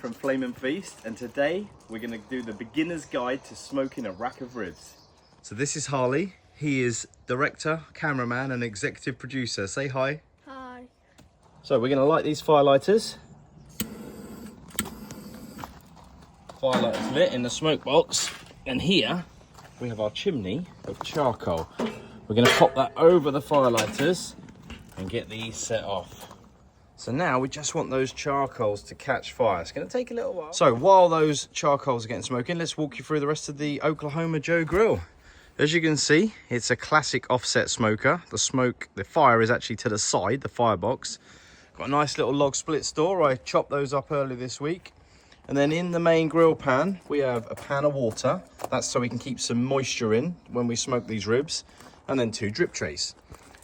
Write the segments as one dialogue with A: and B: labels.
A: from Flame & Feast, and today we're going to do the beginner's guide to smoking a rack of ribs. So this is Harley. He is director, cameraman and executive producer. Say hi.
B: Hi.
A: So we're going to light these firelighters. Firelighters lit in the smoke box, and here we have our chimney of charcoal. We're going to pop that over the firelighters and get these set off. So now we just want those charcoals to catch fire. It's going to take a little while. So while those charcoals are getting smoking, let's walk you through the rest of the Oklahoma Joe grill. As you can see, it's a classic offset smoker. The fire is actually to the side, the firebox. Got a nice little log split store. I chopped those up earlier this week. And then in the main grill pan, we have a pan of water. That's so we can keep some moisture in when we smoke these ribs. And then 2 drip trays.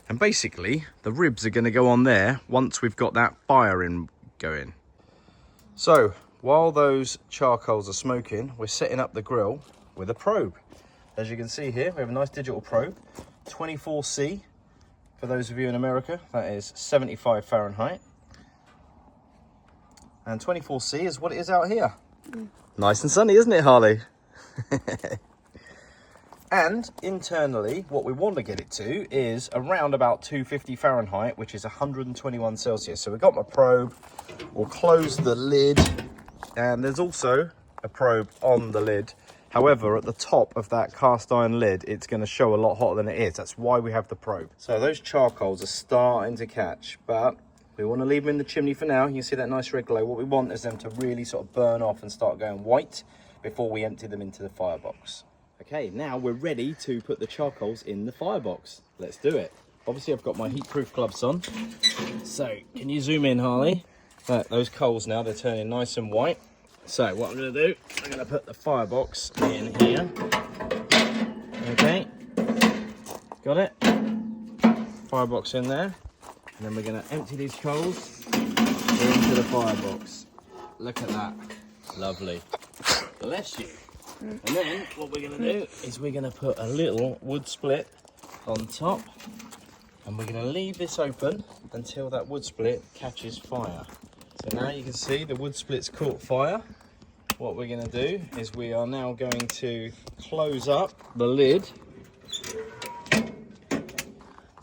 A: And basically, the ribs are going to go on there once we've got that fire going. So, while those charcoals are smoking, we're setting up the grill with a probe. As you can see here, we have a nice digital probe, 24C. For those of you in America, that is 75 Fahrenheit. And 24C is what it is out here. Nice and sunny, isn't it, Harley? And internally, what we want to get it to is around about 250 Fahrenheit, which is 121 Celsius. So we've got my probe, we'll close the lid, and there's also a probe on the lid. However, at the top of that cast iron lid, it's going to show a lot hotter than it is. That's why we have the probe. So those charcoals are starting to catch, but we want to leave them in the chimney for now. You can see that nice red glow. What we want is them to really sort of burn off and start going white before we empty them into the firebox. Okay, now we're ready to put the charcoals in the firebox. Let's do it. Obviously, I've got my heat-proof gloves on. So, can you zoom in, Harley? Those coals now, they're turning nice and white. So, what I'm going to do, I'm going to put the firebox in here. Okay, got it? Firebox in there. And then we're going to empty these coals into the firebox. Look at that. Lovely. Bless you. And then what we're going to do is we're going to put a little wood split on top, and we're going to leave this open until that wood split catches fire. So now you can see the wood split's caught fire. What we're going to do is we are now going to close up the lid,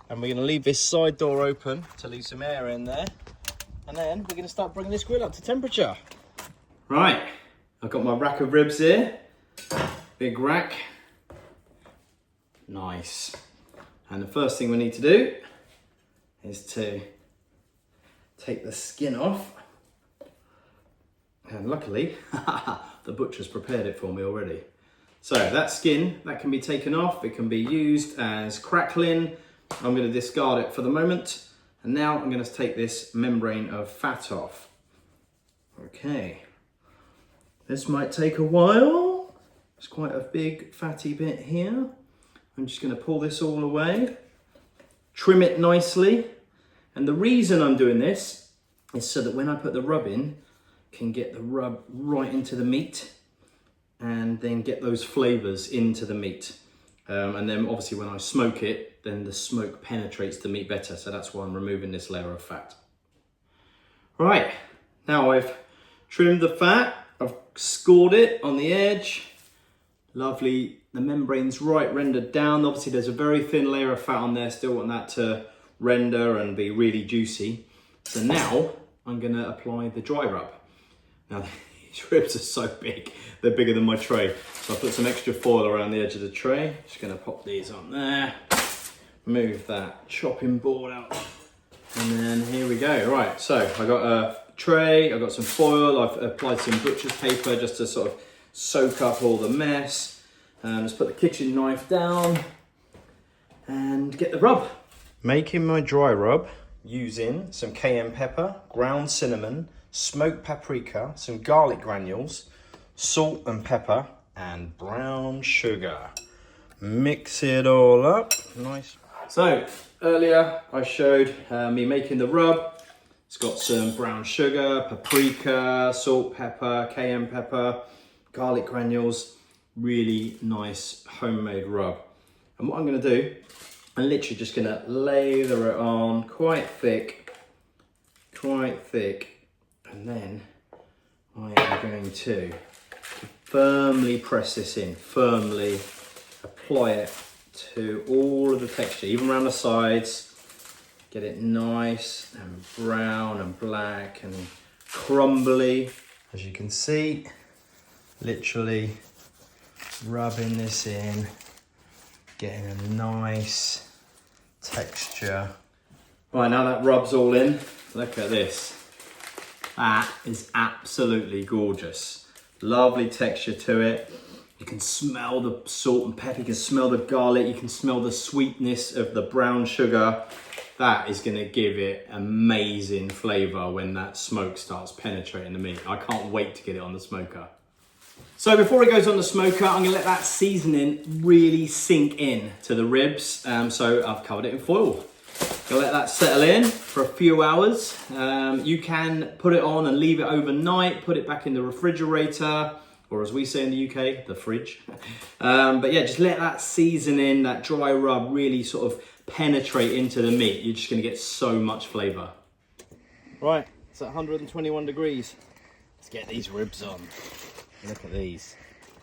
A: and we're going to leave this side door open to leave some air in there, and then we're going to start bringing this grill up to temperature. Right, I've got my rack of ribs here. Big rack. Nice. And the first thing we need to do is to take the skin off. And luckily, the butcher's prepared it for me already. So that skin, that can be taken off. It can be used as crackling. I'm going to discard it for the moment. And now I'm going to take this membrane of fat off. Okay. This might take a while. It's quite a big fatty bit here. I'm just going to pull this all away, trim it nicely. And the reason I'm doing this is so that when I put the rub in, I can get the rub right into the meat and then get those flavors into the meat. And then obviously when I smoke it, then the smoke penetrates the meat better. So that's why I'm removing this layer of fat. Right, now I've trimmed the fat. I've scored it on the edge. Lovely, the membrane's right rendered down. Obviously there's a very thin layer of fat on there. Still want that to render and be really juicy. So now I'm gonna apply the dry rub. Now these ribs are so big, they're bigger than my tray. So I put some extra foil around the edge of the tray. Just gonna pop these on there. Move that chopping board out. And then here we go. Right, so I got a tray, I've got some foil, I've applied some butcher's paper just to sort of soak up all the mess. Just put the kitchen knife down and get the rub. Making my dry rub using some cayenne pepper, ground cinnamon, smoked paprika, some garlic granules, salt and pepper, and brown sugar. Mix it all up. Nice. So earlier I showed me making the rub. It's got some brown sugar, paprika, salt, pepper, cayenne pepper, garlic granules, really nice homemade rub. And what I'm going to do, I'm literally just going to lather it on quite thick, and then I am going to firmly press this in, firmly apply it to all of the texture, even around the sides. Get it nice and brown and black and crumbly. As you can see, literally rubbing this in, getting a nice texture. Right, now that rub's all in, look at this. That is absolutely gorgeous. Lovely texture to it. You can smell the salt and pepper, you can smell the garlic, you can smell the sweetness of the brown sugar. That is gonna give it amazing flavor when that smoke starts penetrating the meat. I can't wait to get it on the smoker. So before it goes on the smoker, I'm gonna let that seasoning really sink in to the ribs. So I've covered it in foil. Gonna let that settle in for a few hours. You can put it on and leave it overnight, put it back in the refrigerator, or as we say in the UK, the fridge. But yeah, just let that seasoning, that dry rub really sort of penetrate into the meat. You're just gonna get so much flavor. Right, it's at 121 degrees. Let's get these ribs on. Look at these,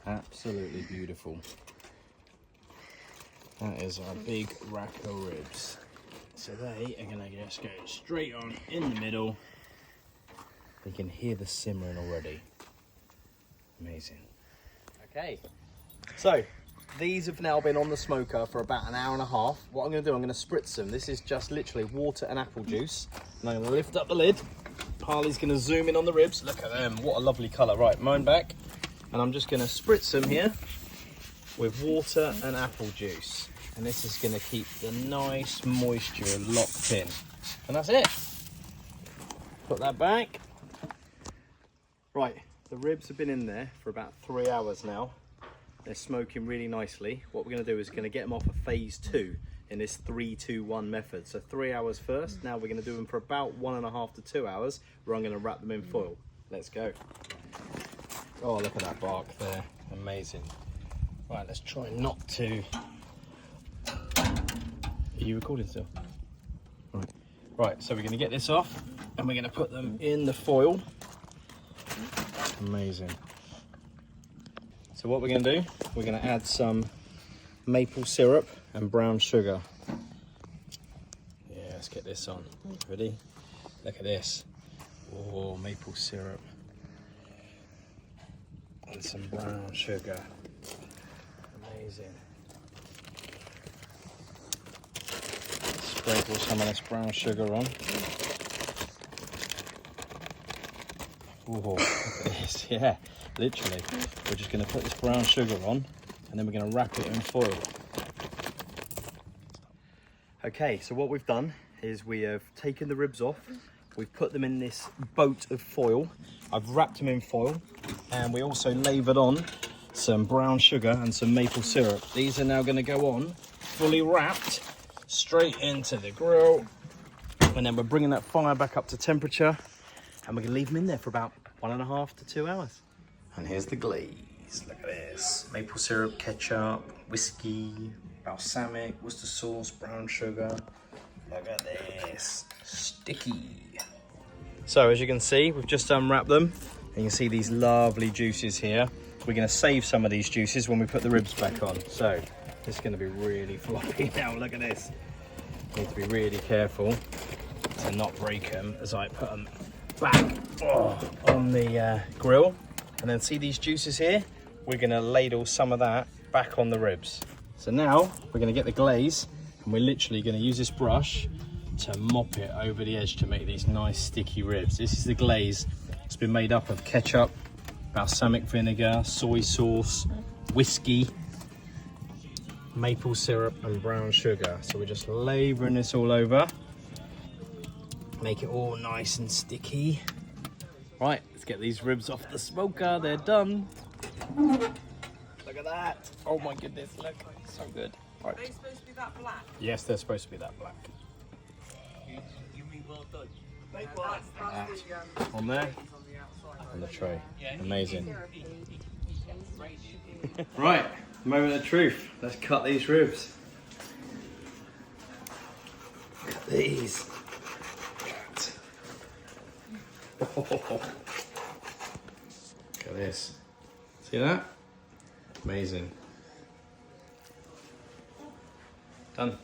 A: absolutely beautiful. That is our big rack of ribs. So they are gonna just go straight on in the middle. You can hear the simmering already. Amazing. Okay, so these have now been on the smoker for about an hour and a half. What I'm gonna do, I'm gonna spritz them. This is just literally water and apple juice. And I'm gonna lift up the lid. Harley's gonna zoom in on the ribs. Look at them, what a lovely color. Right, mine back. And I'm just gonna spritz them here with water and apple juice. And this is gonna keep the nice moisture locked in. And that's it. Put that back. Right, the ribs have been in there for about 3 hours now. They're smoking really nicely. What we're gonna do is gonna get them off of phase 2 in this 3-2-1 method. So 3 hours first. Now we're gonna do them for about 1.5 to 2 hours, where I'm gonna wrap them in foil. Let's go. Oh, look at that bark there, amazing. Right, let's try not to. Are you recording still? Right, so we're gonna get this off and we're gonna put them in the foil. Amazing. So what we're gonna do, we're gonna add some maple syrup and brown sugar. Yeah, let's get this on. Ready? Look at this. Oh, maple syrup. And some brown sugar. Amazing. Sprinkle some of this brown sugar on. Oh, look at this. Yeah, literally. We're just going to put this brown sugar on and then we're going to wrap it in foil. Okay, so what we've done is we have taken the ribs off. We've put them in this boat of foil. I've wrapped them in foil and we also lavered on some brown sugar and some maple syrup. These are now going to go on fully wrapped straight into the grill, and then we're bringing that fire back up to temperature and we're going to leave them in there for about 1.5 to 2 hours. And here's the glaze. Look at this. Maple syrup, ketchup, whiskey, balsamic, Worcester sauce, brown sugar. Look at this. Sticky. So as you can see, we've just unwrapped them and you can see these lovely juices here. We're going to save some of these juices when we put the ribs back on. So it's going to be really floppy now. Look at this. Need to be really careful to not break them as I put them back on the grill. And then see these juices here? We're going to ladle some of that back on the ribs. So now we're going to get the glaze and we're literally going to use this brush to mop it over the edge to make these nice sticky ribs. This is the glaze. It's been made up of ketchup, balsamic vinegar, soy sauce, whiskey, maple syrup and brown sugar. So we're just lavering this all over. Make it all nice and sticky. Right, let's get these ribs off the smoker. They're done. Look at that. Oh my goodness, look, so good. Right.
B: Are they supposed to be that black?
A: Yes, they're supposed to be that black.
B: You mean well done?
A: That's on there, on the tray. Amazing. Right, moment of truth. Let's cut these ribs. Look at these. at this. See that? Amazing. Done.